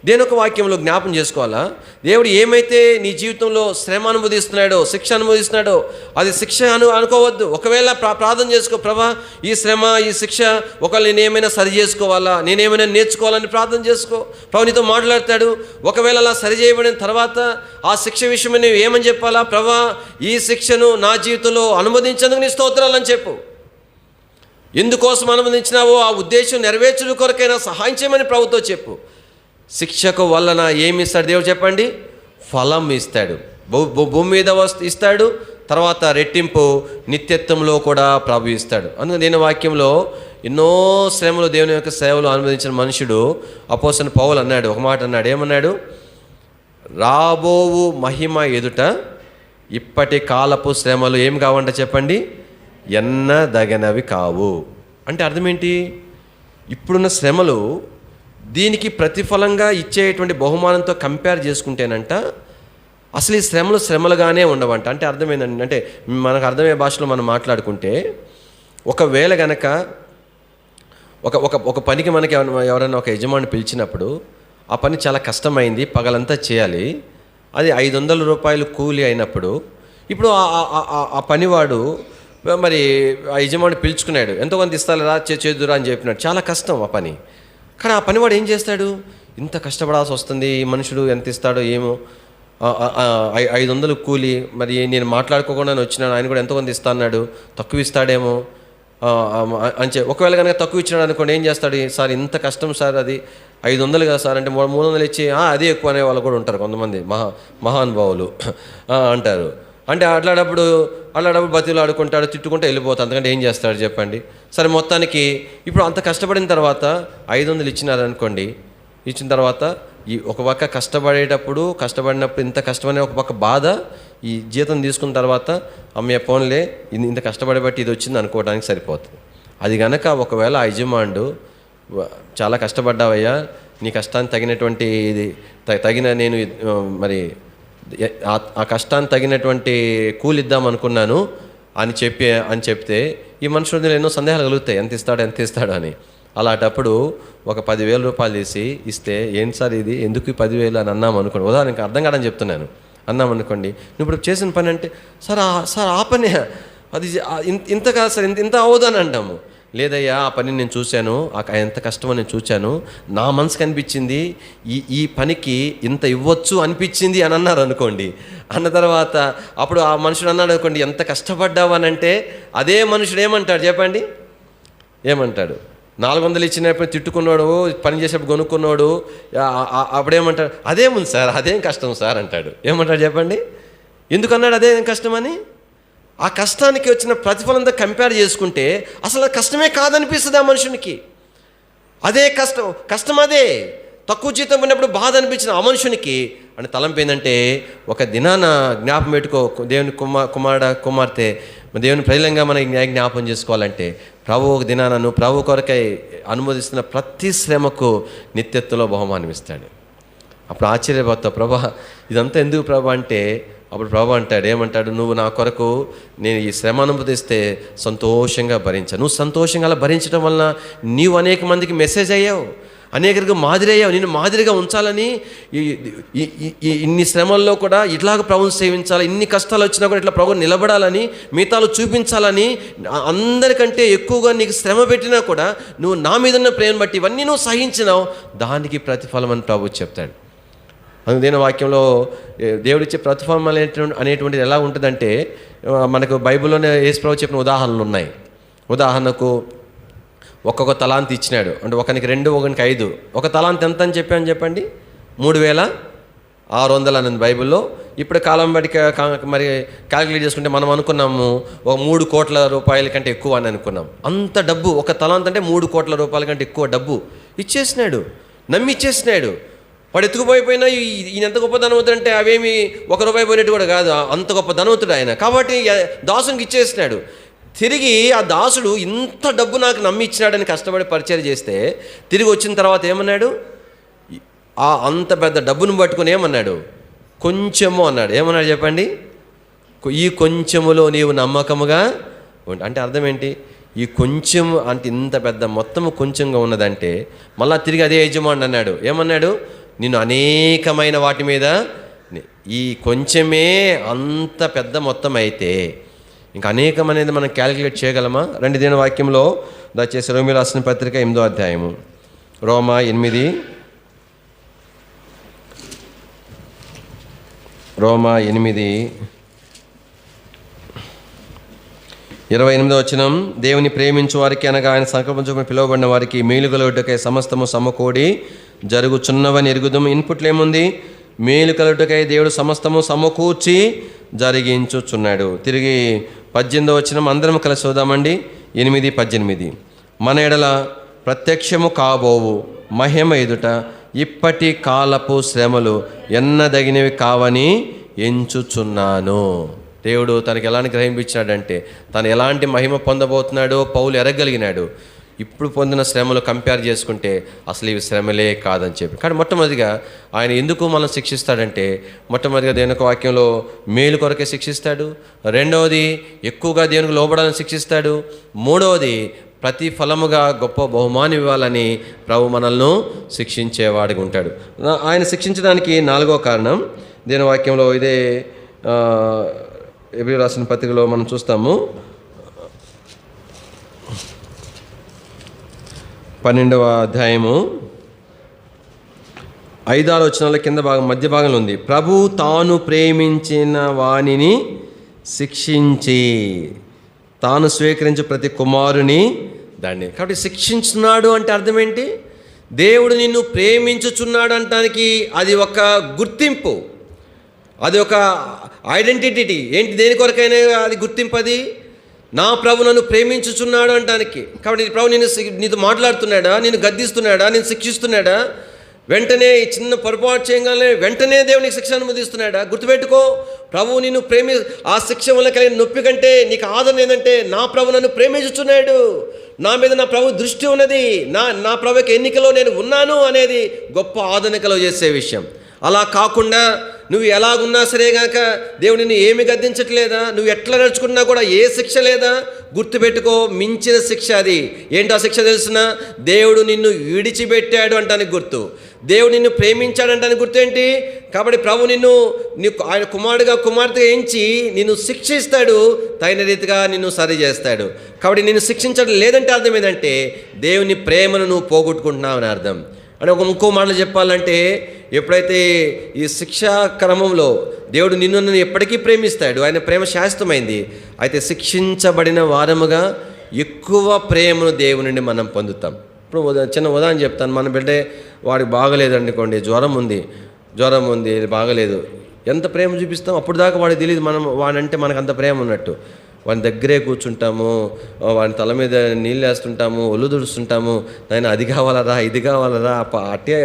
దేని ఒక వాక్యంలో జ్ఞాపం చేసుకోవాలా, దేవుడు ఏమైతే నీ జీవితంలో శ్రమ అనుమతిస్తున్నాడో, శిక్ష అనుమతిస్తున్నాడో, అది శిక్ష అనుకోవద్దు. ఒకవేళ ప్రార్థన చేసుకో, ప్రభా ఈ శ్రమ ఈ శిక్ష ఒకవేళ నేనేమైనా సరి చేసుకోవాలా, నేనేమైనా నేర్చుకోవాలని ప్రార్థన చేసుకో. ప్రభు నీతో మాట్లాడతాడు. ఒకవేళ అలా సరి చేయబడిన తర్వాత ఆ శిక్ష విషయమే నువ్వు ఏమని చెప్పాలా? ప్రభా ఈ శిక్షను నా జీవితంలో అనుమతించేందుకు నీ స్తోత్రాలని చెప్పు. ఎందుకోసం అనుమతించినావో ఆ ఉద్దేశం నెరవేర్చడం కొరకైనా సహాయం చేయమని ప్రభుతో చెప్పు. శిక్షకు వలన ఏమి ఇస్తాడు దేవుడు చెప్పండి? ఫలం ఇస్తాడు. భూమి మీద ఇస్తాడు, తర్వాత రెట్టింపు నిత్యత్వంలో కూడా ప్రభు ఇస్తాడు. అందుకని నేను వాక్యంలో ఎన్నో శ్రమలు దేవుని యొక్క సేవలు అనుమతించిన మనుషుడు అపోస్తలుడైన పౌలు అన్నాడు, ఒక మాట అన్నాడు. ఏమన్నాడు? రాబోవు మహిమ ఎదుట ఇప్పటి కాలపు శ్రమలు ఏం కావంట చెప్పండి? ఎన్నదగినవి కావు. అంటే అర్థం ఏంటి? ఇప్పుడున్న శ్రమలు దీనికి ప్రతిఫలంగా ఇచ్చేటువంటి బహుమానంతో కంపేర్ చేసుకుంటేనంట అసలు ఈ శ్రమలుగానే ఉండవంట. అంటే అర్థమైందండి. అంటే మనకు అర్థమయ్యే భాషలో మనం మాట్లాడుకుంటే, ఒకవేళ గనక ఒక పనికి మనకి ఎవరైనా ఒక యజమాని పిలిచినప్పుడు ఆ పని చాలా కష్టమైంది, పగలంతా చేయాలి, అది 500 రూపాయలు కూలి అయినప్పుడు, ఇప్పుడు ఆ పనివాడు మరి ఆ యజమాని పిలుచుకున్నాడు, ఎంతో కొంత ఇస్తారా చేదురా అని చెప్పినాడు. చాలా కష్టం ఆ పని. కానీ ఆ పనివాడు ఏం చేస్తాడు? ఇంత కష్టపడాల్సి వస్తుంది, ఈ మనుషుడు ఎంత ఇస్తాడో ఏమో, 500 కూలి, మరి నేను మాట్లాడుకోకుండా వచ్చినాను, ఆయన కూడా ఎంతో కొంత ఇస్తా అన్నాడు, తక్కువ ఇస్తాడేమో అని ఒకవేళ కనుక తక్కువ ఇచ్చినాడు అనుకోండి, ఏం చేస్తాడు? సార్ ఇంత కష్టం సార్, అది 500 కదా సార్ అంటే 300 ఇచ్చి అదే ఎక్కువ అనే వాళ్ళు కూడా ఉంటారు కొంతమంది మహానుభావులు అంటారు. అంటే అట్లాడప్పుడు బతిలో ఆడుకుంటాడు, తిట్టుకుంటూ వెళ్ళిపోతాడు. అంతకంటే ఏం చేస్తాడు చెప్పండి? సరే, మొత్తానికి ఇప్పుడు అంత కష్టపడిన తర్వాత 500 ఇచ్చినారనుకోండి, ఇచ్చిన తర్వాత ఈ ఒక పక్క కష్టపడినప్పుడు ఇంత కష్టమనే ఒక పక్క బాధ, ఈ జీతం తీసుకున్న తర్వాత అమ్మయ్య ఫోన్లే ఇంత కష్టపడి బట్టి ఇది వచ్చింది అనుకోవడానికి సరిపోతుంది. అది కనుక ఒకవేళ ఆ యజమానుడు చాలా కష్టపడ్డావయ్యా, నీ కష్టానికి తగినటువంటి ఇది నేను మరి ఆ కష్టానికి తగినటువంటి కూలి ఇద్దాం అనుకున్నాను అని చెప్తే ఈ మనుషులు ఎన్నో సందేహాలు కలుగుతాయి, ఎంత ఇస్తాడు అని. అలాంటప్పుడు ఒక 10,000 రూపాయలు తీసి ఇస్తే, ఏంటి సార్ ఇది, ఎందుకు 10,000 అని అన్నాం అనుకోండి, ఉదాహరణకి అర్థం కాదని చెప్తున్నాను, అన్నాం అనుకోండి, నువ్వు ఇప్పుడు చేసిన పని అంటే సార్ ఆ పని అది ఇంత కాదు సార్, ఇంత అవ్వదు అని అంటాము. లేదయ్యా, ఆ పని నేను చూశాను, ఎంత కష్టమో నేను చూశాను, నా మనసుకు అనిపించింది ఈ పనికి ఇంత ఇవ్వచ్చు అనిపించింది అని అన్నారు అనుకోండి. అన్న తర్వాత అప్పుడు ఆ మనుషుడు అన్నాడు అనుకోండి, ఎంత కష్టపడ్డావు అని అంటే, అదే మనుషుడు ఏమంటాడు చెప్పండి? ఏమంటాడు? 400 ఇచ్చినప్పుడు తిట్టుకున్నాడు, పని చేసేప్పుడు కొనుక్కున్నాడు, అప్పుడేమంటాడు? అదేముంది సార్, అదేం కష్టం సార్ అంటాడు. ఏమంటాడు చెప్పండి? ఎందుకన్నాడు అదేం కష్టమని? ఆ కష్టానికి వచ్చిన ప్రతిఫలంతో కంపేర్ చేసుకుంటే అసలు కష్టమే కాదనిపిస్తుంది ఆ మనుషునికి. అదే కష్టం అదే, తక్కువ జీతం ఉన్నప్పుడు బాధ అనిపించిన ఆ మనుషునికి అని తలంపు ఏంటంటే, ఒక దినాన జ్ఞాపం పెట్టుకో, దేవుని కుమార్తె, దేవుని ప్రజలంగా మనకి జ్ఞాపం చేసుకోవాలంటే, ప్రభు ఒక దినాన నువ్వు ప్రభు కొరకై అనుమతిస్తున్న ప్రతి శ్రమకు నిత్యత్వంలో బహుమానం ఇస్తాడు. అప్పుడు ఆశ్చర్యపోతావు, ప్రభా ఇదంతా ఎందుకు ప్రభా అంటే, అప్పుడు ప్రభు అంటాడు, ఏమంటాడు, నువ్వు నా కొరకు నేను ఈ శ్రమ అనుమతిస్తే సంతోషంగా భరించాను. నువ్వు సంతోషంగా అలా భరించడం వలన నీవు అనేక మందికి మెసేజ్ అయ్యావు, అనేకరికి మాదిరి అయ్యావు. నేను మాదిరిగా ఉంచాలని ఇన్ని శ్రమల్లో కూడా ఇట్లాగ ప్రభుని సేవించాలి, ఇన్ని కష్టాలు వచ్చినా కూడా ఇట్లా ప్రభుని నిలబడాలని, మిగతాలు చూపించాలని, అందరికంటే ఎక్కువగా నీకు శ్రమ పెట్టినా కూడా నువ్వు నా మీద ఉన్న ప్రేమను బట్టి ఇవన్నీ నువ్వు సహించినావు, దానికి ప్రతిఫలం అని ప్రభు చెప్తాడు. అందుకే వాక్యంలో దేవుడిచ్చే ప్రతిఫలం అనేటువంటిది ఎలా ఉంటుందంటే, మనకు బైబిల్లోనే యేసు ప్రభు చెప్పిన ఉదాహరణలు ఉన్నాయి. ఉదాహరణకు ఒక్కొక్క తలాంతి ఇచ్చినాడు అంటే, ఒకనికి 2, ఒకనికి 5. ఒక తలాంతి ఎంత అని చెప్పండి, 3600 అన్నది బైబిల్లో. ఇప్పుడు కాలం బట్టి మరి క్యాలిక్యులేట్ చేసుకుంటే మనం అనుకున్నాము ఒక 3 కోట్ల రూపాయల కంటే ఎక్కువ అని అనుకున్నాం. అంత డబ్బు, ఒక తలాంతి అంటే 3 కోట్ల రూపాయల కంటే ఎక్కువ డబ్బు ఇచ్చేసినాడు, నమ్మి ఇచ్చేసినాడు. వాడు ఎత్తుకుపోయిపోయినా ఈయన ఎంత గొప్ప ధనవంతుడు అంటే అవేమి 1 రూపాయి పోయినట్టు కూడా కాదు, అంత గొప్ప ధనవంతుడు ఆయన. కాబట్టి దాసునికి ఇచ్చేసినాడు. తిరిగి ఆ దాసుడు ఇంత డబ్బు నాకు నమ్మి ఇచ్చినాడని కష్టపడి పరిచయం చేస్తే తిరిగి వచ్చిన తర్వాత ఏమన్నాడు, అంత పెద్ద డబ్బును పట్టుకుని ఏమన్నాడు, కొంచెము అన్నాడు. ఏమన్నాడు చెప్పండి, ఈ కొంచెములో నీవు నమ్మకముగా అంటే అర్థం ఏంటి? ఈ కొంచెం అంటే ఇంత పెద్ద మొత్తము కొంచెంగా ఉన్నదంటే మళ్ళా తిరిగి అదే యజమాని అన్నాడు, ఏమన్నాడు, నిన్ను అనేకమైన వాటి మీద, ఈ కొంచెమే అంత పెద్ద మొత్తం అయితే ఇంకా అనేకం అనేది మనం క్యాలిక్యులేట్ చేయగలమా? రండి దేవుని వాక్యంలో దయచేసి రోమీయులకు రాసిన పత్రిక 8వ అధ్యాయము, రోమా 8:28 వచనం, దేవుని ప్రేమించు వారికి అనగా ఆయన సంకల్పించుకుని పిలువబడిన వారికి మేలు కలుగుటకై సమస్తము సమకూడి జరుగుచున్నవని ఎరుగుదాము. ఇన్పుట్లు ఏముంది? మేలు కలుగుటకై దేవుడు సమస్తము సమకూర్చి జరిగించుచున్నాడు. తిరిగి 18వ వచనం అందరం కలిసి చూద్దామండి, 8:18. మన ఎడల ప్రత్యక్షము కాబోవు మహిమ ఎదుట ఇప్పటి కాలపు శ్రమలు ఎన్నదగినవి కావని ఎంచుచున్నాను. దేవుడు తనకి ఎలాంటి గ్రహింపించాడంటే, తను ఎలాంటి మహిమ పొందబోతున్నాడో పౌలు ఎరగలిగినాడు. ఇప్పుడు పొందిన శ్రమలు కంపేర్ చేసుకుంటే అసలు ఇవి శ్రమలే కాదని చెప్పి. కానీ మొట్టమొదటిగా ఆయన ఎందుకు మనం శిక్షిస్తాడంటే, మొట్టమొదటిగా దేవుని వాక్యంలో మేలు కొరకే శిక్షిస్తాడు. రెండవది ఎక్కువగా దేవునికి లోబడాలని శిక్షిస్తాడు. మూడవది ప్రతి ఫలముగా గొప్ప బహుమానం ఇవ్వాలని ప్రభు మనల్ని శిక్షించేవాడిగా ఉంటాడు. ఆయన శిక్షించడానికి 4వ కారణం దేవుని వాక్యంలో ఇదే ఎబ్రీ రాసిన పత్రికలో మనం చూస్తాము. 12వ అధ్యాయము 5-6 వచనాల కింద మధ్య భాగంలో ఉంది, ప్రభు తాను ప్రేమించిన వానిని శిక్షించి తాను స్వీకరించే ప్రతి కుమారుని దాన్ని. కాబట్టి శిక్షించున్నాడు అంటే అర్థం ఏంటి? దేవుడు నిన్ను ప్రేమించుచున్నాడు అనటానికి అది ఒక గుర్తింపు, అది ఒక ఐడెంటిటీ. ఏంటి, దేని కొరకైనా అది గుర్తింపు. అది నా ప్రభు నన్ను ప్రేమించుచున్నాడు అనటానికి. కాబట్టి ప్రభు నీతో మాట్లాడుతున్నాడా, నేను గద్దిస్తున్నాడా, నేను శిక్షిస్తున్నాడా, వెంటనే చిన్న పొరపాటు చేయగానే వెంటనే దేవునికి శిక్ష అనుమతిస్తున్నాడా? గుర్తుపెట్టుకో, ప్రభు నిన్ను ఆ శిక్ష వల్ల కలిగిన నొప్పి కంటే నీకు ఆదరణ ఏంటంటే, నా ప్రభు నన్ను ప్రేమించుచున్నాడు, నా మీద నా ప్రభు దృష్టి ఉన్నది, నా ప్రభుకి ఎన్నికలో నేను ఉన్నాను అనేది గొప్ప ఆదరణ కలుగజేసే విషయం. అలా కాకుండా నువ్వు ఎలాగున్నా సరే గాక దేవుడు నిన్ను ఏమి గద్దించట్లేదా, నువ్వు ఎట్లా నడుచుకున్నా కూడా ఏ శిక్ష లేదా, గుర్తుపెట్టుకో, మించిన శిక్ష అది. ఏంటో ఆ శిక్ష తెలుసునా? దేవుడు నిన్ను విడిచిపెట్టాడు అంటానికి గుర్తు, దేవుడు నిన్ను ప్రేమించాడు అంటానికి గుర్తు ఏంటి? కాబట్టి ప్రభు నిన్ను ఆయన కుమారుడుగా కుమార్తెగా ఎంచి నిన్ను శిక్షిస్తాడు, తగిన రీతిగా నిన్ను సరి చేస్తాడు. కాబట్టి నిన్ను శిక్షించడం లేదంటే అర్థం ఏంటంటే దేవుని ప్రేమను నువ్వు పోగొట్టుకుంటున్నావు అని అర్థం. అంటే ఇంకో మాటలు చెప్పాలంటే, ఎప్పుడైతే ఈ శిక్షా క్రమంలో దేవుడు నిన్ను ఎప్పటికీ ప్రేమిస్తాడు, ఆయన ప్రేమ శాశ్వతమైంది. అయితే శిక్షించబడిన వారముగా ఎక్కువ ప్రేమను దేవుని నుండి మనం పొందుతాం. ఇప్పుడు చిన్న ఉదాహరణ చెప్తాను. మన బిడ్డే వాడికి బాగలేదు అనుకోండి, జ్వరం ఉంది బాగలేదు, ఎంత ప్రేమ చూపిస్తాం? అప్పుడు దాకా వాడికి తెలియదు వాడంటే మనకు అంత ప్రేమ ఉన్నట్టు. వాని దగ్గరే కూర్చుంటాము, వాని తల మీద నీళ్ళు వేస్తుంటాము, ఒళ్ళు దుడుస్తుంటాము. నాయన అది కావాలరా, ఇది కావాలరా. అట్టే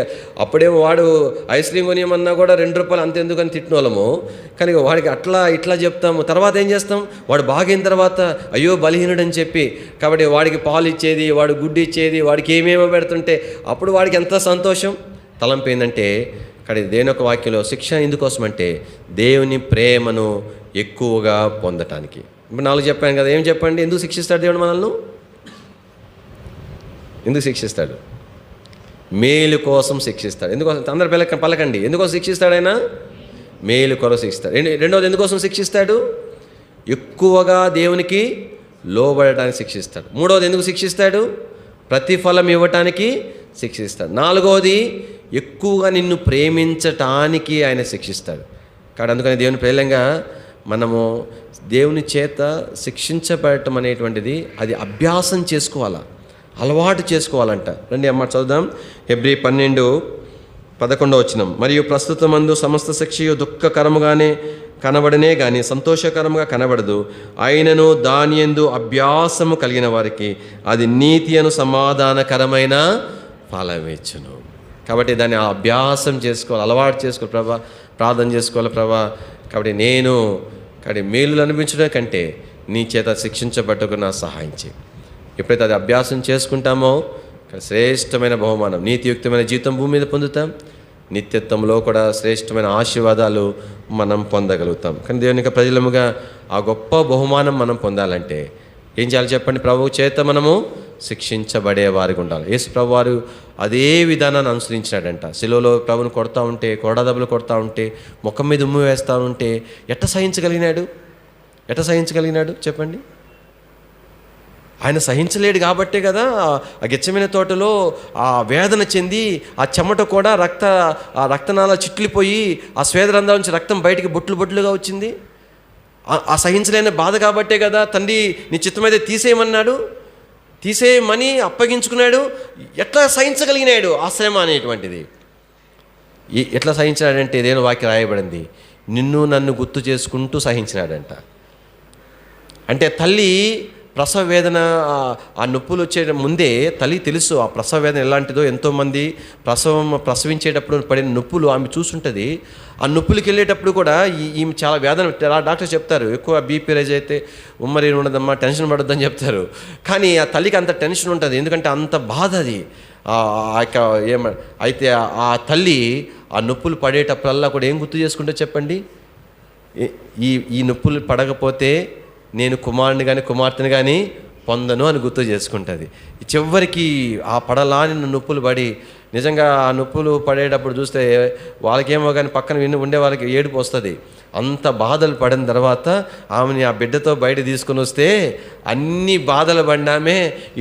అప్పుడేమో వాడు ఐస్ క్రీమ్ కొనియమన్నా కూడా ₹2 అంతెందుకని తిట్టిన వాళ్ళము. కానీ వాడికి అట్లా ఇట్లా చెప్తాము. తర్వాత ఏం చేస్తాం, వాడు బాగైన తర్వాత అయ్యో బలహీనుడని చెప్పి, కాబట్టి వాడికి పాలు ఇచ్చేది, వాడు గుడ్డు ఇచ్చేది, వాడికి ఏమేమో పెడుతుంటే అప్పుడు వాడికి ఎంత సంతోషం. తలంపు ఏంటంటే, కానీ దేవుని యొక్క వాక్యంలో శిక్ష ఎందుకోసం అంటే దేవుని ప్రేమను ఎక్కువగా పొందటానికి. ఇప్పుడు 4 చెప్పాను కదా, ఏం చెప్పండి, ఎందుకు శిక్షిస్తాడు దేవుడు మనల్ని? ఎందుకు శిక్షిస్తాడు? మేలు కోసం శిక్షిస్తాడు. ఎందుకోసం? అందరు పలకండి. ఎందుకోసం శిక్షిస్తాడు ఆయన? మేలు కొరకు శిక్షిస్తాడు. రెండవది ఎందుకోసం శిక్షిస్తాడు? ఎక్కువగా దేవునికి లోబడటానికి శిక్షిస్తాడు. మూడవది ఎందుకు శిక్షిస్తాడు? ప్రతిఫలం ఇవ్వటానికి శిక్షిస్తాడు. నాలుగవది ఎక్కువగా నిన్ను ప్రేమించటానికి ఆయన శిక్షిస్తాడు. కాబట్టి అందుకని దేవుని ప్రేలంగా మనము దేవుని చేత శిక్షించబడటం అనేటువంటిది అది అభ్యాసం చేసుకోవాలా, అలవాటు చేసుకోవాలంట. రండి అమ్మ చదువుదాం. హెబ్రీ 12:11 మరియు ప్రస్తుతమందు సమస్త శిక్షయు దుఃఖకరముగానే కనబడనే కానీ సంతోషకరముగా కనబడదు. అయినను దాని యందు అభ్యాసము కలిగిన వారికి అది నీతి అను సమాధానకరమైన ఫలమిచ్చును. కాబట్టి దాన్ని అభ్యాసం చేసుకోవాలి, అలవాటు చేసుకోవాలి. ప్రభా ప్రార్థన చేసుకోవాలి. ప్రభా కాబట్టి నేను మేలులు అనిపించడం కంటే నీ చేత శిక్షించబట్టుకు నా సహాయం చేయి. ఎప్పుడైతే అది అభ్యాసం చేసుకుంటామో శ్రేష్టమైన బహుమానం, నీతియుక్తమైన జీవితం భూమి మీద పొందుతాం. నిత్యత్వంలో కూడా శ్రేష్టమైన ఆశీర్వాదాలు మనం పొందగలుగుతాం. కానీ దేవుని యొక్క ప్రజలముగా ఆ గొప్ప బహుమానం మనం పొందాలంటే ఏం చేయాలి చెప్పండి? ప్రభువు చేత మనము శిక్షించబడే వారికి ఉండాలి. యేసు ప్రభు వారు అదే విధానాన్ని అనుసరించినాడంట. శిలువలో ప్రభుని కొడతా ఉంటే, కొరడాదెబ్బలు కొడతా ఉంటే, ముఖం మీద ఉమ్ము వేస్తూ ఉంటే ఎట్ట సహించగలిగినాడు చెప్పండి? ఆయన సహించలేడు కాబట్టే కదా ఆ గెచ్చమైన తోటలో ఆ వేదన చెంది ఆ చెమట కూడా ఆ రక్తనాళ చిట్లిపోయి ఆ స్వేదరంధ్రాల నుంచి రక్తం బయటికి బొట్లుగా వచ్చింది. ఆ సహించలేని బాధ కాబట్టే కదా తండ్రి నీ చిత్తమైతే తీసేయమని అప్పగించుకున్నాడు. ఎట్లా సహించగలిగినాడు ఆ శ్రమ అనేటువంటిది? ఎట్లా సహించినాడంటే ఏదైనా వాక్యం రాయబడింది, నిన్ను నన్ను గుర్తు చేసుకుంటూ సహించినాడంట. అంటే తల్లి ప్రసవ వేదన, ఆ నొప్పులు వచ్చే ముందే తల్లి తెలుసు ఆ ప్రసవ వేదన ఎలాంటిదో. ఎంతోమంది ప్రసవించేటప్పుడు పడిన నొప్పులు ఆమె చూసుంటుంది. ఆ నొప్పులకి వెళ్ళేటప్పుడు కూడా ఈమె చాలా వేదన. డాక్టర్ చెప్తారు ఎక్కువ బీపీ రైజ్ అయితే ఉమ్మరి ఉండదమ్మా, టెన్షన్ పడొద్దని చెప్తారు. కానీ ఆ తల్లికి అంత టెన్షన్ ఉంటుంది, ఎందుకంటే అంత బాధ అది. అయితే ఆ తల్లి ఆ నొప్పులు పడేటప్పుడల్లా కూడా ఏం గుర్తు చేసుకుంటే చెప్పండి? ఈ నొప్పులు పడకపోతే నేను కుమారుని కానీ కుమార్తెని కానీ పొందను అని గుర్తు చేసుకుంటుంది. చివరికి ఆ పడలాని నొప్పులు పడి నిజంగా ఆ నొప్పులు పడేటప్పుడు చూస్తే వాళ్ళకేమో కానీ పక్కన ఉండే వాళ్ళకి ఏడుపు వస్తుంది. అంత బాధలు పడిన తర్వాత ఆమెని ఆ బిడ్డతో బయట తీసుకుని వస్తే అన్ని బాధలు పడినామే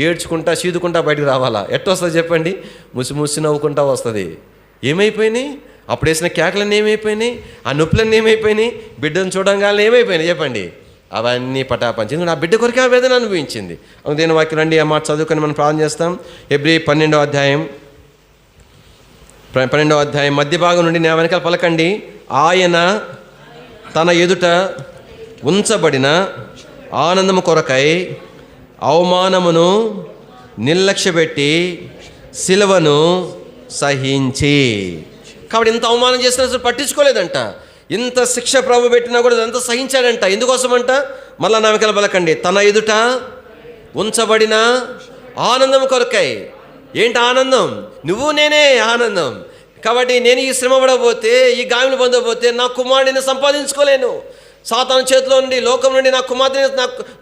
ఏడ్చుకుంటా చీదుకుంటా బయటకు రావాలా? ఎట్టొస్తుంది చెప్పండి? ముసి నవ్వుకుంటా వస్తుంది. ఏమైపోయినాయి? అప్పుడు వేసిన కేకలన్నీ ఏమైపోయినాయి? ఆ నొప్పులన్నీ ఏమైపోయినాయి? బిడ్డను చూడంగానే ఏమైపోయినాయి చెప్పండి? అవన్నీ పటాపంచి. నా బిడ్డ కొరికే ఆ వేదన అనుభవించింది. దేని వాక్యం రండి ఆ మాట చదువుకొని మనం ప్రార్థన చేస్తాం. హెబ్రీ 12వ అధ్యాయం మధ్య భాగం నుండి నా వెనకాల పలకండి. ఆయన తన ఎదుట ఉంచబడిన ఆనందము కొరకై అవమానమును నిర్లక్ష్యపెట్టి సిలువను సహించి. కాబట్టి ఇంత అవమానం చేసినా అసలు పట్టించుకోలేదంట. ఇంత శిక్ష ప్రభు పెట్టినా కూడా అంత సహించాడంట. ఎందుకోసమంట? మళ్ళా నా వెనకాల పలకండి. తన ఎదుట ఉంచబడిన ఆనందం కొరకై. ఏంటి ఆనందం? నువ్వు నేనే ఆనందం. కాబట్టి నేను ఈ శ్రమ పడకపోతే, ఈ గాయములు పొందకపోతే నా కుమారుడిని సంపాదించుకోలేను. సాతాను చేతిలో నుండి, లోకం నుండి నా కుమార్తెని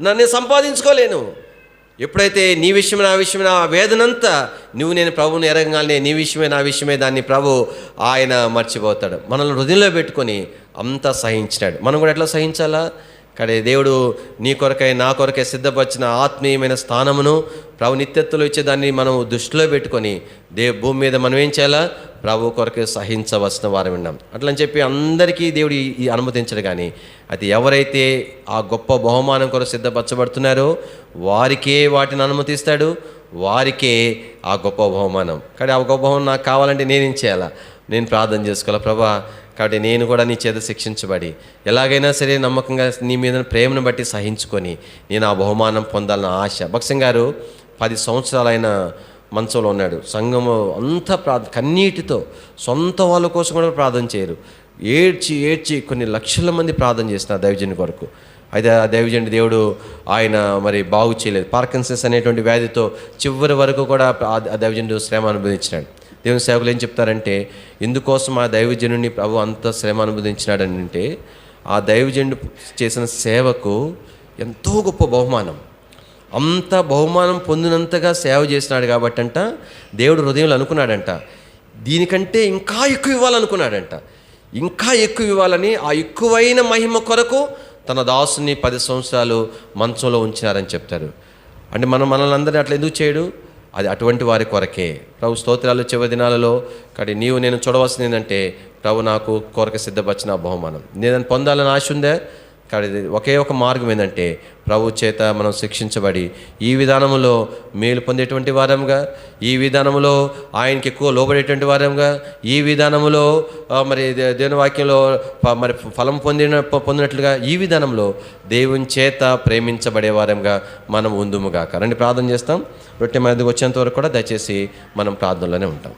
నన్ను సంపాదించుకోలేను. ఎప్పుడైతే నీ విషయమే నా విషయమే ఆ వేదనంతా నువ్వు నేను ప్రభువుని ఎరగగానే నీ విషయమే నా విషయమే దాన్ని ప్రభు ఆయన మర్చిపోతాడు. మనల్ని హృదయంలో పెట్టుకొని అంతా సహించినాడు. మనం కూడా ఎట్లా సహించాలా? కానీ దేవుడు నీ కొరకై నా కొరకై సిద్ధపరిచిన ఆత్మీయమైన స్థానమును ప్రభు నిత్యత్తులు ఇచ్చేదాన్ని మనం దృష్టిలో పెట్టుకొని భూమి మీద మనం ఏం చేయాలా? ప్రభు కొరకే సహించవలసిన వారం విన్నాం. అట్లా అని చెప్పి అందరికీ దేవుడు ఈ అనుమతించడు. కానీ అది ఎవరైతే ఆ గొప్ప బహుమానం కొరకు సిద్ధపరచబడుతున్నారో వారికే వాటిని అనుమతిస్తాడు, వారికే ఆ గొప్ప బహుమానం. కానీ ఆ గొప్ప బహుమానం నాకు కావాలంటే నేనేం చేయాలా? నేను ప్రార్థన చేసుకోవాలా? ప్రభా కాబట్టి నేను కూడా నీ చేత శిక్షించబడి ఎలాగైనా సరే నమ్మకంగా నీ మీద ప్రేమను బట్టి సహించుకొని నేను ఆ బహుమానం పొందాలన్న ఆశ. భక్సింగ్ గారు 10 సంవత్సరాలైన మంచంలో ఉన్నాడు. సంఘము అంతా కన్నీటితో సొంత వాళ్ళ కోసం కూడా ప్రార్థన చేయరు. ఏడ్చి కొన్ని లక్షల మంది ప్రార్థన చేసిన దైవజనుని కొరకు. అయితే ఆ దైవజనుడి దేవుడు ఆయన మరి బాగు చేయలేదు. పార్కిన్సన్స్ అనేటువంటి వ్యాధితో చివరి వరకు కూడా ఆ దైవజనుడు శ్రమ అనుభవించినాడు. దేవుని సేవకులు ఏం చెప్తారంటే, ఎందుకోసం ఆ దైవజనుడిని ప్రభు అంత శ్రమ అనుభవించినాడని అంటే, ఆ దైవజనుడు చేసిన సేవకు ఎంతో గొప్ప బహుమానం, అంత బహుమానం పొందినంతగా సేవ చేసినాడు కాబట్టి అంట దేవుడు హృదయంలో అనుకున్నాడంట, దీనికంటే ఇంకా ఎక్కువ ఇవ్వాలనుకున్నాడంట. ఇంకా ఎక్కువ ఇవ్వాలని ఆ ఎక్కువైన మహిమ కొరకు తన దాసుని 10 సంవత్సరాలు మంచంలో ఉంచినారని చెప్తారు. అంటే మనల్ని అందరినీ అట్లా ఎందుకు చేయడు? అది అటువంటి వారి కొరకే. ప్రభు స్తోత్రాలు చివరి దినాలలో కానీ నేను చూడవలసింది ఏంటంటే, ప్రభు నాకు కొరకు సిద్ధపరిచిన బహుమానం నేను పొందాలని ఆశ ఉందే. కాబట్టి ఒకే ఒక మార్గం ఏంటంటే, ప్రభు చేత మనం శిక్షించబడి ఈ విధానంలో మేలు పొందేటువంటి వారంగా, ఈ విధానంలో ఆయనకి ఎక్కువ లోబడేటువంటి వారంగా, ఈ విధానంలో మరి దేవుని వాక్యంలో మరి ఫలం పొందినట్లుగా ఈ విధానంలో దేవుని చేత ప్రేమించబడే వారంగా మనం ఉందుముగాక. రండి ప్రార్థన చేస్తాం. రొట్టె మీదకి వచ్చేంత వరకు కూడా దయచేసి మనం ప్రార్థనలోనే ఉంటాం.